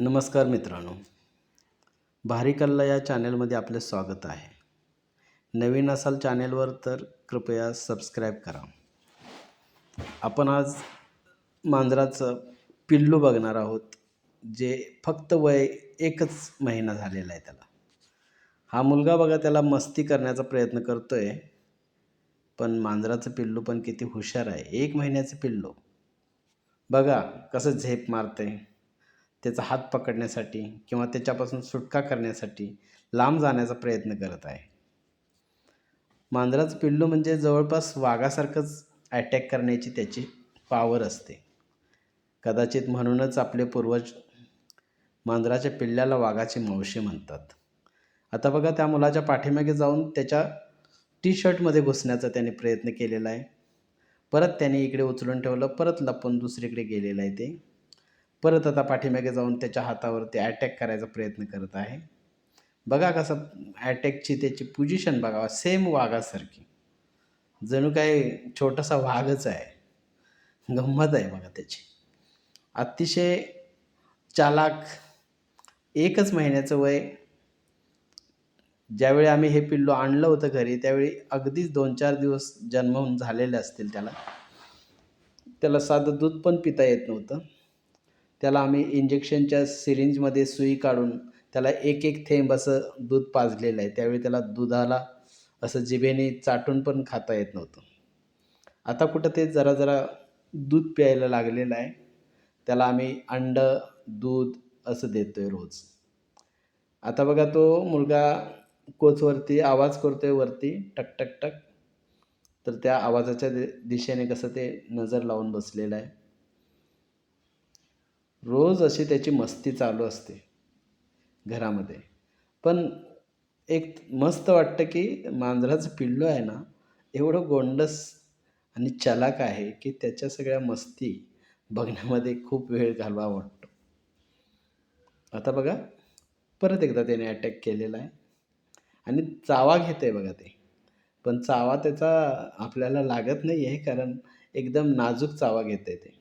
नमस्कार मित्रांनो, भारी कल्ला या चॅनलमध्ये आपले स्वागत आहे. नवीन असाल चॅनलवर तर कृपया सबस्क्राईब करा. आपण आज मांजराचं पिल्लू बघणार आहोत, जे फक्त वय 1च महिना झालेला आहे त्याला. हा मुलगा बघा त्याला मस्ती करण्याचा प्रयत्न करतोय, पण मांजराचं पिल्लू पण किती हुशार आहे. 1 महिन्याचं पिल्लू बघा कसं झेप मारतंय. त्याचा हात पकडण्यासाठी किंवा त्याच्यापासून सुटका करण्यासाठी लांब जाण्याचा प्रयत्न करत आहे. मांजराचं पिल्लू म्हणजे जवळपास वाघासारखंच अटॅक करण्याची त्याची पॉवर असते. कदाचित म्हणूनच आपले पूर्वज मांजराच्या पिल्ल्याला वाघाची मावशी म्हणतात. आता बघा त्या मुलाच्या पाठीमागे जाऊन त्याच्या टी-शर्टमध्ये घुसण्याचा त्याने प्रयत्न केलेला आहे. परत त्याने इकडे उचलून ठेवलं, परत लपून दुसरीकडे गेलेलं आहे ते. परत आता पाठीमागे जाऊन त्याच्या हातावरती अटॅक करायचा प्रयत्न करत आहे. बघा कसं अटॅकची त्याची पोझिशन बघा, सेम वाघासारखी. जणू काही छोटासा वाघच आहे. गंमत आहे बघा त्याची. अतिशय चालाख. 1च महिन्याचं वय. ज्यावेळी आम्ही हे पिल्लू आणलं होतं घरी, त्यावेळी अगदीच 2-4 दिवस जन्म होऊन झालेले असतील त्याला. त्याला साधं दूध पण पिता येत नव्हतं. त्याला आम्ही इंजेक्शनच्या सिरिंजमध्ये सुई काढून त्याला एक थेंब असं दूध पाजलेलं आहे. त्यावेळी त्याला दुधाला असं जिभेने चाटून पण खाता येत नव्हतं. आता कुठं ते जरा दूध प्यायला लागलेलं आहे. त्याला आम्ही अंडं, दूध असं देतोय रोज. आता बघा तो मुलगा कोचवरती आवाज करतोय वरती टक, टक, टक. तर त्या आवाजाच्या दिशेने कसं ते नजर लावून बसलेलं आहे. रोज अशी त्याची मस्ती चालू असते घरामध्ये. पण एक मस्त वाटतं की मांजराचं पिल्लू आहे ना, एवढं गोंडस आणि चलाख आहे की त्याच्या सगळ्या मस्ती बघण्यामध्ये खूप वेळ घालवावा वाटतो. आता बघा परत एकदा त्याने अटॅक केलेला आहे आणि चावा घेतंय बघा ते. पण चावा त्याचा आपल्याला लागत नाही आहे, कारण एकदम नाजूक चावा घेतंय ते.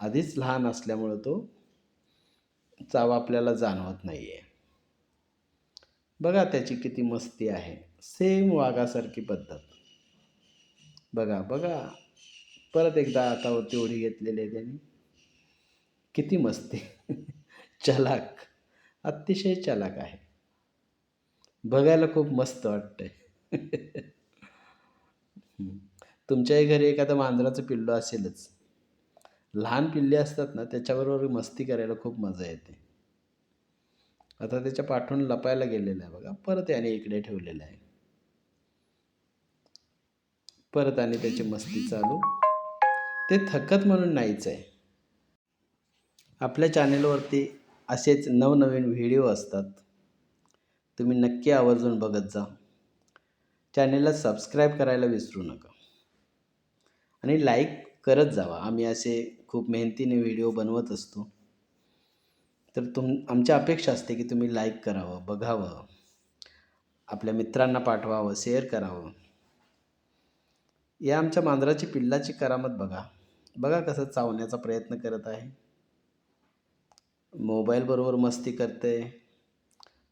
आधीच लहान असल्यामुळं तो चावा आपल्याला जाणवत नाही आहे. बघा त्याची किती मस्ती आहे. सेम वाघासारखी पद्धत. बघा, बघा. परत एकदा हातावरती उडी घेतलेली आहे त्याने. किती मस्ती. चलाख. अतिशय चलाख आहे. बघायला खूप मस्त वाटतंय. तुमच्याही घरी एखादं मांजराचं पिल्लू असेलच. लहान पिल्ले असतात ना, त्याच्याबरोबर मस्ती करायला खूप मजा येते. आता त्याच्या पाठून लपायला गेलेला आहे बघा. परत याने इकडे ठेवलेलं आहे. परत आणि त्याची मस्ती चालू. ते थकत म्हणून नाहीच आहे. आपल्या चॅनेलवरती असेच नवनवीन व्हिडिओ असतात. तुम्ही नक्की आवर्जून बघत जा. चॅनेलला सबस्क्राईब करायला विसरू नका. आणि लाईक करत जावा. आम्ही असे खूप मेहनतीने व्हिडिओ बनवत असतो. तर आमची अपेक्षा असते की तुम्ही लाईक करावं, बघावं, आपल्या मित्रांना पाठवावं, शेअर करावं. या आमच्या मांजराची पिल्लाची करामत बघा. बघा कसं चावण्याचा प्रयत्न करत आहे. मोबाईलबरोबर मस्ती करते.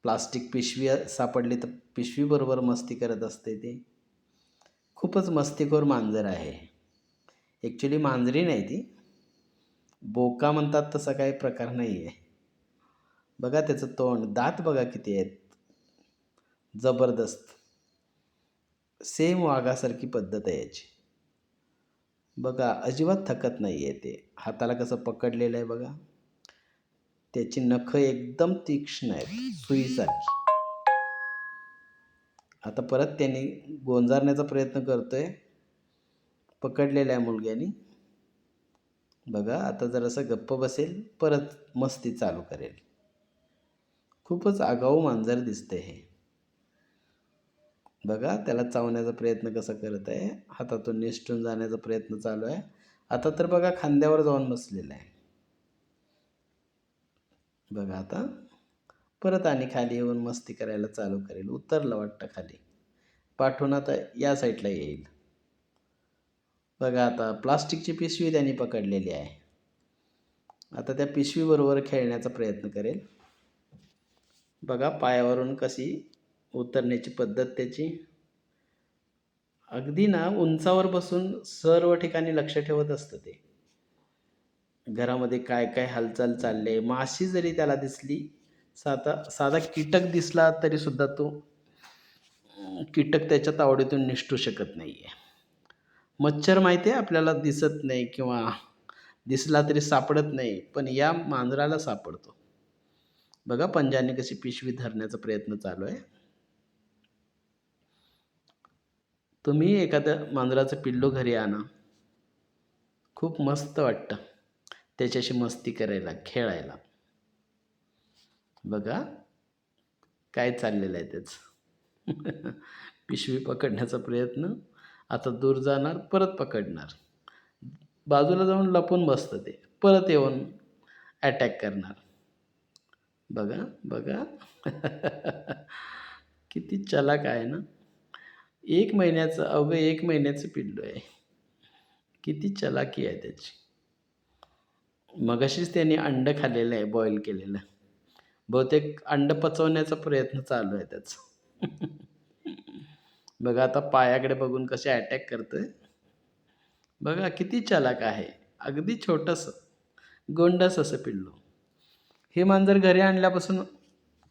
प्लास्टिक पिशवी सापडली तर पिशवीबरोबर मस्ती करत असते ते. खूपच मस्तीखोर मांजर आहे. ॲक्च्युली मांजरी नाही ती. बोका म्हणतात तसा काही प्रकार नाही आहे. बघा त्याचं तोंड, दात बघा किती आहेत. जबरदस्त. सेम वाघासारखी पद्धत आहे याची. बघा अजिबात थकत नाही आहे ते. हाताला कसं पकडलेलं आहे बघा. त्याची नखं एकदम तीक्ष्ण आहेत, सुईसारखी. आता परत त्यांनी गोंजारण्याचा प्रयत्न करतोय. पकडलेल्या आहे मुलग्यानी. बघा आता जरासं गप्प बसेल, परत मस्ती चालू करेल. खूपच आगाऊ मांजर दिसते हे. बघा त्याला चावण्याचा प्रयत्न कसा करत आहे. हातातून निसटून जाण्याचा प्रयत्न चालू आहे. आता तर बघा खांद्यावर जाऊन बसलेला आहे. बघा आता परत आणि खाली येऊन मस्ती करायला चालू करेल. उतरलं वाटतं खाली. पाठवून आता या साईडला येईल. बघा आता प्लास्टिकची पिशवी त्यांनी पकडलेली आहे. आता त्या पिशवीबरोबर खेळण्याचा प्रयत्न करेल. बघा पायावरून कशी उतरण्याची पद्धत त्याची. अगदी ना उंचावर बसून सर्व ठिकाणी लक्ष ठेवत असतं ते. घरामध्ये काय काय हालचाल चालले, माशी जरी त्याला दिसली, साधा साधा कीटक दिसला तरी सुद्धा तो कीटक त्याच्या तावडीतून निसटू शकत नाही आहे. मच्छर माहिती आहे आपल्याला दिसत नाही किंवा दिसला तरी सापडत नाही, पण या मांजराला सापडतो. बघा पंजाने कशी पिशवी धरण्याचा प्रयत्न चालू आहे. तुम्ही एखादं मांजराचं पिल्लू घरी आणा, खूप मस्त वाटतं त्याच्याशी मस्ती करायला, खेळायला. बघा काय चाललेलं आहे त्याचं. पिशवी पकडण्याचा प्रयत्न, आता दूर जाणार, परत पकडणार, बाजूला जाऊन लपून बसतं ते, परत येऊन अटॅक करणार. बघा बघा. किती चलाक आहे ना. 1 महिन्याचं, अवघं 1 महिन्याचं पिल्लू आहे. किती चलाकी आहे त्याची. मगाशीच त्यांनी अंडं खाल्लेलं आहे बॉईल केलेलं. बहुतेक अंडं पचवण्याचा प्रयत्न चालू आहे त्याचा. बघा आता पायाकडे बघून कसे अटॅक करतोय. बघा किती चलाक आहे. अगदी छोटंसं, गोंडस असं पिल्लू. हे मांजर घरी आणल्यापासून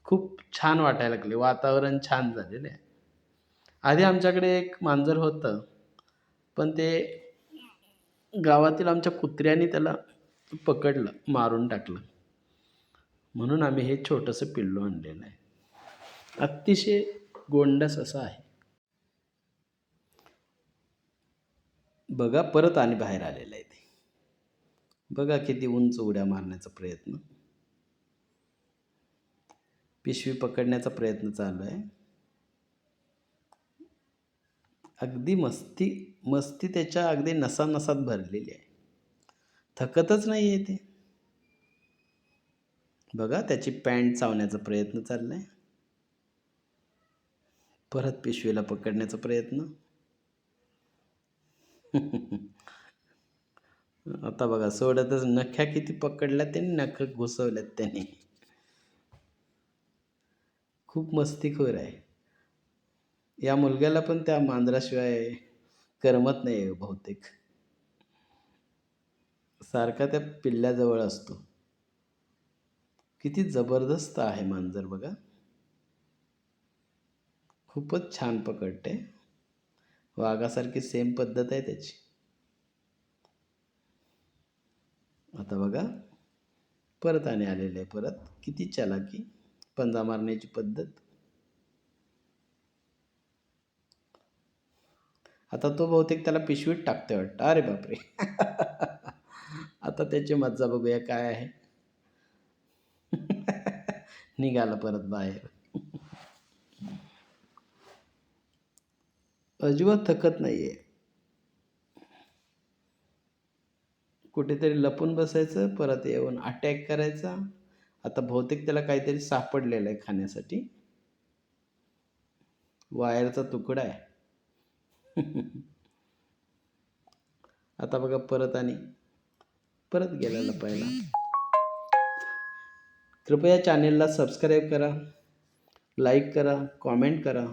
खूप छान वाटायला लागले. वातावरण छान झालेलं आहे. आधी आमच्याकडे एक मांजर होतं, पण ते गावातील आमच्या कुत्र्याने त्याला पकडलं, मारून टाकलं. म्हणून आम्ही हे छोटंसं पिल्लू आणलेलं आहे. अतिशय गोंडस असं आहे. बघा परत आणि बाहेर आलेलं आहे ते. बघा किती उंच उड्या मारण्याचा प्रयत्न. पिशवी पकडण्याचा प्रयत्न चालू आहे. अगदी मस्ती मस्ती त्याच्या अगदी नसानसात भरलेली आहे. थकतच नाही आहे ते. बघा त्याची पॅन्ट चावण्याचा प्रयत्न चाललाय. परत पिशवीला पकडण्याचा प्रयत्न. आता बघा सोडतच, नख्या किती पकडल्या त्यांनी, नख घुसवल्यात त्याने. खूप मस्तीखोर आहे. या मुलग्याला पण त्या मांजराशिवाय करमत नाही बहुतेक. सारखा त्या पिल्ल्याजवळ असतो. किती जबरदस्त आहे मांजर बघा. खूपच छान पकडते. वाघासारखी सेम पद्धत आहे त्याची. आता बघा परत आणि आलेले आहे. परत किती चलाकी, पंजा मारण्याची पद्धत. आता तो बहुतेक त्याला पिशवीत टाकतोय वाटतं. अरे बापरे. आता त्याची मज्जा बघूया काय आहे. निघाला परत बाहेर. अजिबात थकत नाहीये. कुठेतरी लपून बसायचं, परत येऊन अटॅक करायचा. आता बहुतेक त्याला काहीतरी सापडलेलं आहे खाण्यासाठी. वायरचा तुकडा आहे. आता बघा परत आणि परत गेला लपायला. कृपया चॅनेलला सबस्क्राईब करा, लाईक करा, कॉमेंट करा.